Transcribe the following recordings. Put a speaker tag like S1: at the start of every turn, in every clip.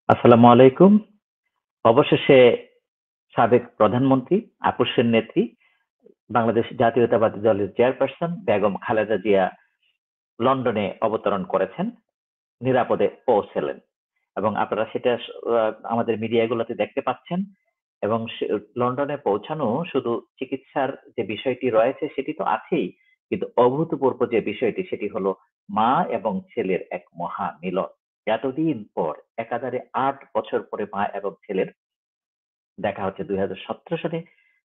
S1: আসসালামু আলাইকুম। অবশেষে সাবেক প্রধানমন্ত্রী, আপসের নেত্রী, বাংলাদেশ জাতীয়তাবাদী দলের চেয়ারপারসন বেগম খালেদা জিয়া লন্ডনে অবতরণ করেছেন, নিরাপদে পৌঁছালেন। এবং আপনারা সেটা আমাদের মিডিয়াগুলোতে দেখতে পাচ্ছেন। এবং লন্ডনে পৌঁছানো শুধু চিকিৎসার যে বিষয়টি রয়েছে সেটি তো আছেই, কিন্তু অভূতপূর্ব যে বিষয়টি সেটি হলো মা এবং ছেলের এক মহা মিলন। এতদিন পর একাধারে ৮ বছর পরে মা এবং ছেলের দেখা হচ্ছে 2017 সালে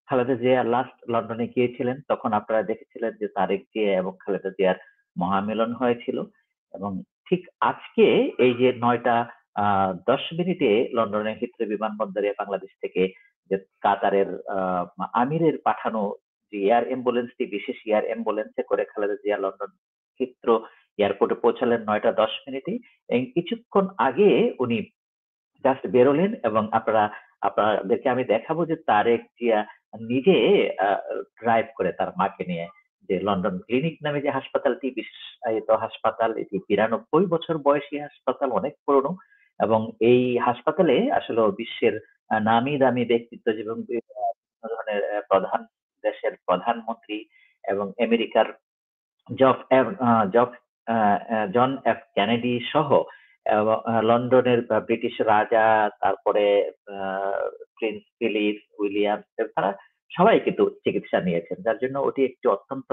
S1: খালেদা জিয়া লাস্ট লন্ডনে গিয়েছিলেন। তখন আপনারা দেখেছিলেন যে তারেক জিয়া এবং খালেদা জিয়ার মহামিলন হয়েছিল। এবং ঠিক আজকে এই যে ৯টা ১০ মিনিটে লন্ডনের হিথ্রো বিমানবন্দরে বাংলাদেশ থেকে যে কাতারের আমিরের পাঠানো যে এয়ার অ্যাম্বুলেন্সটি, বিশেষ এয়ার অ্যাম্বুলেন্সে করে খালেদা জিয়া লন্ডন হিথ্রো এয়ারপোর্টে পৌঁছালেন ৯টা ১০ মিনিটে। এবং কিছুক্ষণ আগে উনি জাস্ট বেরোলেন এবং আপনাদেরকে আমি দেখাবো যে তারেক জিয়া নিজে ড্রাইভ করে তার মাকে নিয়ে যে লন্ডন ক্লিনিক নামে যে হাসপাতালটি, বিশেষায়িত হাসপাতাল, এটি ৯২ বছর বয়সী হাসপাতাল, অনেক পুরনো। এবং এই হাসপাতালে আসলে বিশ্বের নামি দামি ব্যক্তিত্ব এবং বিভিন্ন ধরনের দেশের প্রধানমন্ত্রী এবং আমেরিকার জফ এভ- আহ, জফ জন এফ কেনেডি সহ লন্ডনের ব্রিটিশ রাজা, তারপরে প্রিন্স ফিলিপ, উইলিয়াম, তারা সবাই কিন্তু চিকিৎসা নিয়েছেন, যার জন্য ওটি একটি অত্যন্ত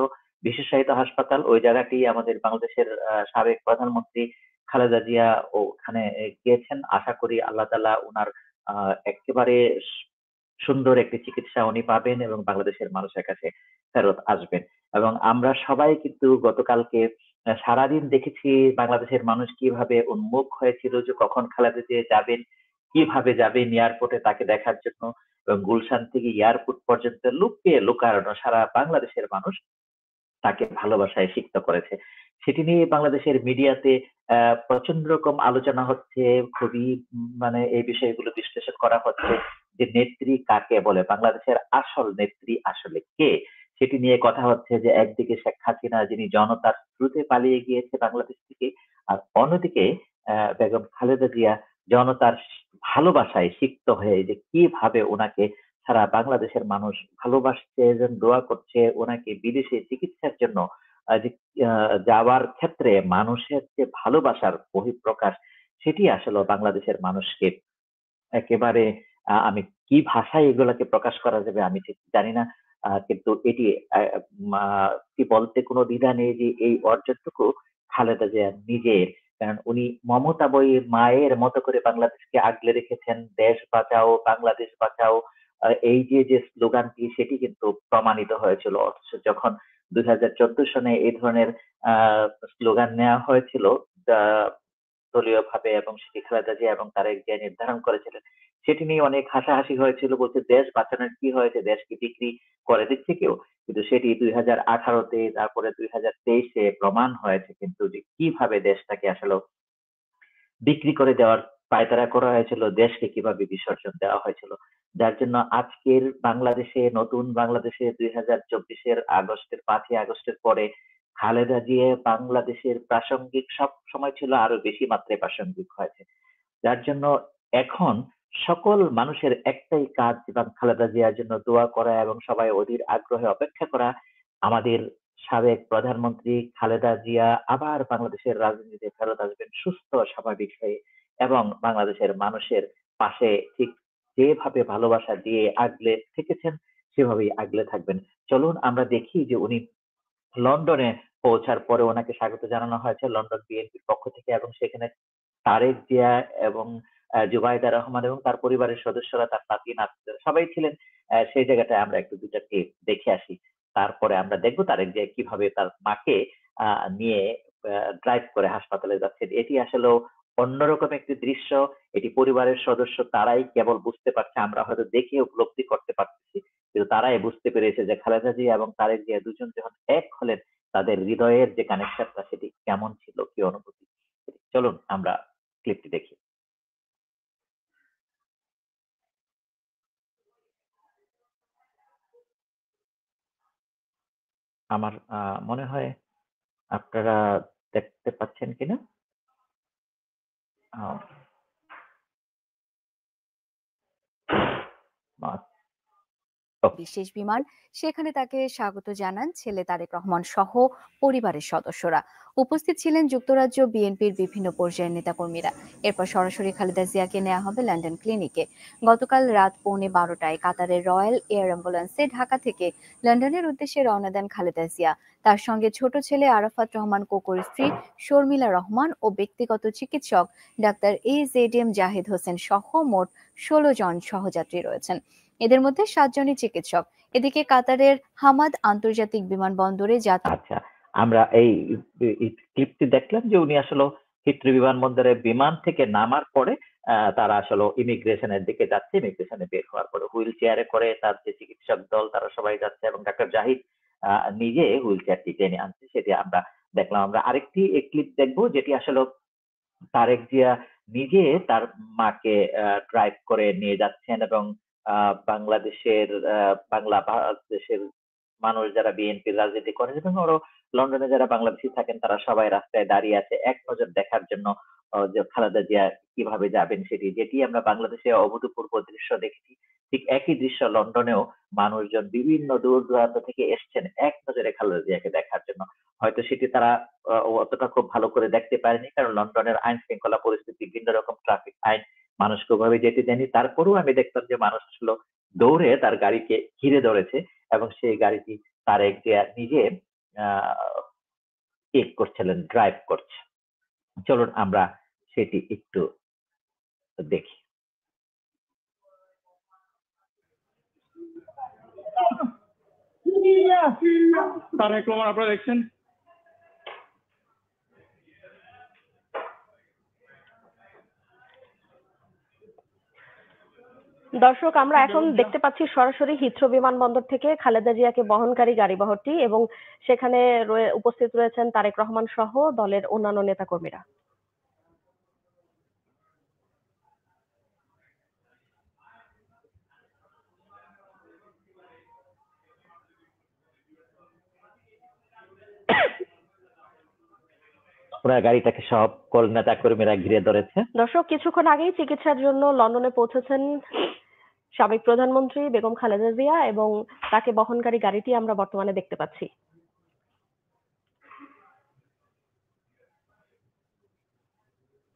S1: বিশেষায়িত হাসপাতাল। ওই জায়গাটি আমাদের বাংলাদেশের সাবেক প্রধানমন্ত্রী খালেদা জিয়া ওখানে গিয়েছেন। আশা করি আল্লাহ তাআলা উনার একেবারে সুন্দর একটি চিকিৎসা উনি পাবেন এবং বাংলাদেশের মানুষের কাছে ফেরত আসবেন। এবং আমরা সবাই কিন্তু গতকালকে সারাদিন দেখেছি বাংলাদেশের মানুষ কিভাবে উন্মুখ হয়েছিল যে কখন খালেদা জিয়া যাবেন, কিভাবে যাবেন এয়ারপোর্টে তাকে দেখার জন্য। এবং গুলশান থেকে এয়ারপোর্ট পর্যন্ত লুকিয়ে লুকানো সারা বাংলাদেশের মানুষ তাকে ভালোবাসায় সিক্ত করেছে। সেটি নিয়ে বাংলাদেশের মিডিয়াতে প্রচন্ড রকম আলোচনা হচ্ছে। খুবই মানে এই বিষয়গুলো বিশ্লেষণ করা হচ্ছে যে নেত্রী কাকে বলে, বাংলাদেশের আসল নেত্রী আসলে কে। সেটি নিয়ে কথা হচ্ছে যে একদিকে শেখ হাসিনা, যিনি জনতার স্রোতে পালিয়ে গিয়েছে বাংলাদেশ থেকে, আর অন্যদিকে বেগম খালেদা জিয়া জনতার ভালোবাসায় সিক্ত হয়ে যে কিভাবে ওনাকে সারা বাংলাদেশের মানুষ ভালোবাসছে এবং দোয়া করছে, ওনাকে বিদেশে চিকিৎসার জন্য যে যাওয়ার ক্ষেত্রে মানুষের যে ভালোবাসার বহিঃপ্রকাশ, সেটি আসলে বাংলাদেশের মানুষকে একেবারে আমি কি ভাষায় এগুলাকে প্রকাশ করা যাবে আমি ঠিক জানি না। কিন্তু এটি কি বলতে কোনো দ্বিধা নেই যে এই অর্জনটুকু খালেদা জিয়া নিজের। কারণ উনি মমতা বই মায়ের মতো করে বাংলাদেশকে আগলে রেখেছেন। দেশ বাঁচাও, বাংলাদেশ বাঁচাও, এই যে যে স্লোগানটি সেটি কিন্তু প্রমাণিত হয়েছিল। অথচ যখন 2014 সনে এই ধরনের স্লোগান নেওয়া হয়েছিল দলীয় ভাবে, এবং সেটি খালেদা জিয়া এবং তারেক জিয়া নির্ধারণ করেছিলেন, সেটি নিয়ে অনেক হাসাহাসি হয়েছিল, বলছে দেশ বাঁচানোর কি হয়েছে, দেশকে বিক্রি করে দিচ্ছে কেউ। কিন্তু সেটি 2018-তে, তারপরে 2023-এ প্রমাণ হয়েছে কিন্তু যে কিভাবে দেশটাকে আসলে বিক্রি করে দেওয়ার পায়তারা করা হয়েছিল, দেশকে কিভাবে বিসর্জন দেওয়া হয়েছিল। যার জন্য আজকের বাংলাদেশে, নতুন বাংলাদেশে 2024-এর আগস্টের 5ই আগস্টের পরে খালেদা জিয়া বাংলাদেশের প্রাসঙ্গিক সব সময় ছিল, আরো বেশি মাত্রায় প্রাসঙ্গিক হয়েছে। যার জন্য এখন সকল মানুষের একটাই কাজ, এবং খালেদা জিয়ার জন্য দোয়া করা এবং সবাই অধীর আগ্রহে অপেক্ষা করা আমাদের সাবেক প্রধানমন্ত্রী খালেদা জিয়া আবার বাংলাদেশের রাজনীতিতে ফেরত আসবেন সুস্থ স্বাভাবিক হয়ে, এবং বাংলাদেশের মানুষের পাশে ঠিক যেভাবে ভালোবাসা দিয়ে আগলে থেকেছেন সেভাবেই আগলে থাকবেন। চলুন আমরা দেখি যে উনি লন্ডনে পৌঁছার পরে ওনাকে স্বাগত জানানো হয়েছে লন্ডন বিএনপির পক্ষ থেকে, এবং সেখানে তারেক জিয়া এবং জুবাইদা রহমান এবং তার পরিবারের সদস্যরা, তার নাতি নাতনিরা সবাই ছিলেন। সেই জায়গাটায় আমরা একটু দুইটা টেপ দেখে আসি। তারপরে আমরা দেখবো তারেক জিয়া কিভাবে তার মাকে নিয়ে ড্রাইভ করে হাসপাতালে যাচ্ছেন। এটি আসলে অন্যরকম একটি দৃশ্য। এটি পরিবারের সদস্য তারাই কেবল বুঝতে পারছে, আমরা হয়তো দেখে উপলব্ধি করতে পারতেছি, কিন্তু তারাই বুঝতে পেরেছে যে খালেদা জিয়া এবং তারেক জিয়া দুজন যখন এক হলেন, তাদের হৃদয়ের যে কানেকশনটা সেটি কেমন ছিল, কি অনুভূতি। চলুন আমরা ক্লিপটি দেখি। আমার মনে হয় আপনারা দেখতে পাচ্ছেন কিনা। আহ,
S2: বিশেষ বিমান, সেখানে তাকে স্বাগত জানান ছেলে তারেক রহমান সহ পরিবারের সদস্যরা। উপস্থিত ছিলেন যুক্তরাজ্য বিএনপির বিভিন্ন পর্যায়ের নেতাকর্মীরা। এরপর সরাসরি খালেদা জিয়াকে নেওয়া হবে লন্ডন ক্লিনিকে। গতকাল রাত 11:15টায় কাতারের রয়্যাল এয়ার অ্যাম্বুলেন্সে ঢাকা থেকে লন্ডনের উদ্দেশ্যে রওনা দেন খালেদা জিয়া। তার সঙ্গে ছোট ছেলে আরাফাত রহমান কোকোর স্ত্রী শর্মিলা রহমান ও ব্যক্তিগত চিকিৎসক ডাক্তার AZM জাহিদ হোসেন সহ মোট 16 জন সহযাত্রী রয়েছেন। এদের মধ্যে 7 জনই চিকিৎসক। এদিকে কাতারের হামাদ আন্তর্জাতিক বিমানবন্দরে
S1: আচ্ছা, আমরা এই ক্লিপটি দেখলাম যে উনি আসলে হিথ্রো বিমানবন্দরে বিমান থেকে নামার পরে তারা আসলে ইমিগ্রেশনের দিকে যাচ্ছে। ইমিগ্রেশনে বের হওয়ার পরে হুইল চেয়ারে করে তার যে চিকিৎসক দল তারা সবাই যাচ্ছে এবং ডাক্তার জাহিদ নিজে হুইল চেয়ারটি টেনে আনছে, সেটি আমরা দেখলাম। আমরা আরেকটি ক্লিপ দেখবো যেটি আসলে তারেক জিয়া নিজে তার মাকে ড্রাইভ করে নিয়ে যাচ্ছেন এবং বাংলাদেশের বাংলাদেশের মানুষ যারা বিএনপির রাজনীতি করেন এবং আরো লন্ডনে যারা বাংলাদেশি থাকেন তারা সবাই রাস্তায় দাঁড়িয়ে আছে এক নজর দেখার জন্য যে খালেদা জিয়া কিভাবে যাবেন সেটি, যেটি আমরা বাংলাদেশে অভূতপূর্ব দৃশ্য দেখেছি। ঠিক একই দৃশ্য লন্ডনেও মানুষজন বিভিন্ন দূর দূরান্ত থেকে এসছেন এক নজরে খালেদা জিয়াকে দেখার জন্য। হয়তো সেটি তারা অতটা খুব ভালো করে দেখতে পারেনি, কারণ লন্ডনের আইন শৃঙ্খলা পরিস্থিতি ভিন্ন রকম, ট্রাফিক আইন মানুষকে ওভাবে যেতে দেয়নি। তারপরেও আমি দেখতাম যে মানুষ আসলে দৌড়ে তার গাড়িকে ঘিরে ধরেছে এবং সেই গাড়িটি তারেক জিয়া নিজে চেক করছিলেন, ড্রাইভ করছে। চলুন আমরা সেটি একটু দেখি।
S3: তারেক রহমান আপনারা দেখছেন।
S4: দর্শক, আমরা এখন দেখতে পাচ্ছি সরাসরি হিথ্রো বিমানবন্দর থেকে খালেদা জিয়াকে বহনকারী গাড়িবহরটি এবং সেখানে উপস্থিত রয়েছেন তারেক রহমান সহ দলের অন্যান্য নেতাকর্মীরা।
S1: ওরা গাড়িটাকে সব কল নেতা কর্মীরা ঘিরে ধরেছে।
S4: দর্শক, কিছুক্ষণ আগেই চিকিৎসার জন্য লন্ডনে পৌঁছেছেন সাবেক প্রধানমন্ত্রী বেগম খালেদা জিয়া এবং তাকে বহনকারী গাড়িটি আমরা বর্তমানে দেখতে পাচ্ছি।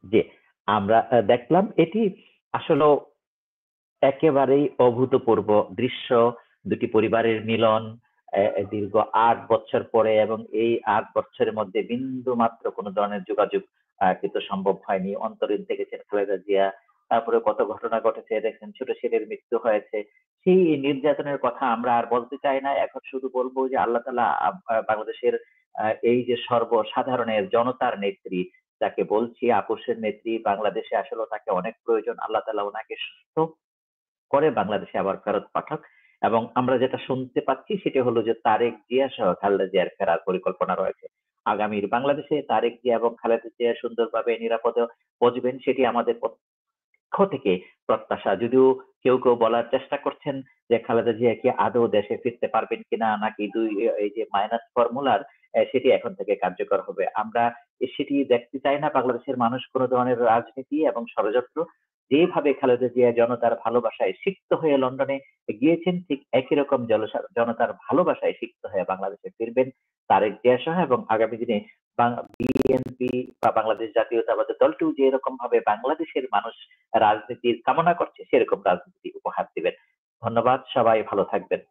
S1: জি, আমরা দেখলাম এটি আসলে একেবারেই অভূতপূর্ব দৃশ্য, দুটি পরিবারের মিলন দীর্ঘ 8 বছর পরে, এবং এই 8 বছরের মধ্যে বিন্দু মাত্র কোনো ধরনের যোগাযোগ কিন্তু সম্ভব হয়নি। অন্তরীণ থেকেছেন খালেদা জিয়া। তারপরে কত ঘটনা ঘটেছে দেখেন, ছোট ছেলের মৃত্যু হয়েছে। সেই নির্যাতনের কথা আমরা আর বলতে চাই না, এখন শুধু বলবো যে আল্লাহ তাআলা বাংলাদেশের এই যে সর্বসাধারণের জনতার নেত্রী যাকে বলছি, আপোষের নেত্রী, বাংলাদেশে আসলে তাকে অনেক প্রয়োজন। আল্লাহ তাআলা ওনাকে সুস্থ করে বাংলাদেশে আবার ফেরত পাঠাক। এবং আমরা যেটা শুনতে পাচ্ছি সেটা হলো যে তারেক জিয়া সহ খালেদা জিয়ার ফেরার পরিকল্পনা রয়েছে। আগামীর বাংলাদেশে তারেক জিয়া এবং খালেদা জিয়া সুন্দরভাবে নিরাপদে পৌঁছবেন, সেটি আমাদের পক্ষ থেকে প্রত্যাশা। যদিও কেউ কেউ বলার চেষ্টা করছেন যে খালেদা জিয়া কি আদৌ দেশে ফিরতে পারবেন কিনা, নাকি এই যে মাইনাস ফর্মুলার সেটি এখন থেকে কার্যকর হবে। আমরা সেটি দেখতে চাই না। বাংলাদেশের মানুষ কোনো ধরনের রাজনীতি এবং ষড়যন্ত্র, যেভাবে খালেদা জিয়া জনতার ভালোবাসায় সিক্ত হয়ে লন্ডনে গিয়েছেন, ঠিক একই রকম জনতার ভালোবাসায় সিক্ত হয়ে বাংলাদেশে ফিরবেন তারেক জিয়া সহ, এবং আগামী দিনে বিএনপি বা বাংলাদেশ জাতীয়তাবাদী দলটিও যে এরকম ভাবে বাংলাদেশের মানুষ রাজনীতির কামনা করছে সেরকম রাজনীতি উপহার দিবেন। ধন্যবাদ, সবাই ভালো থাকবেন।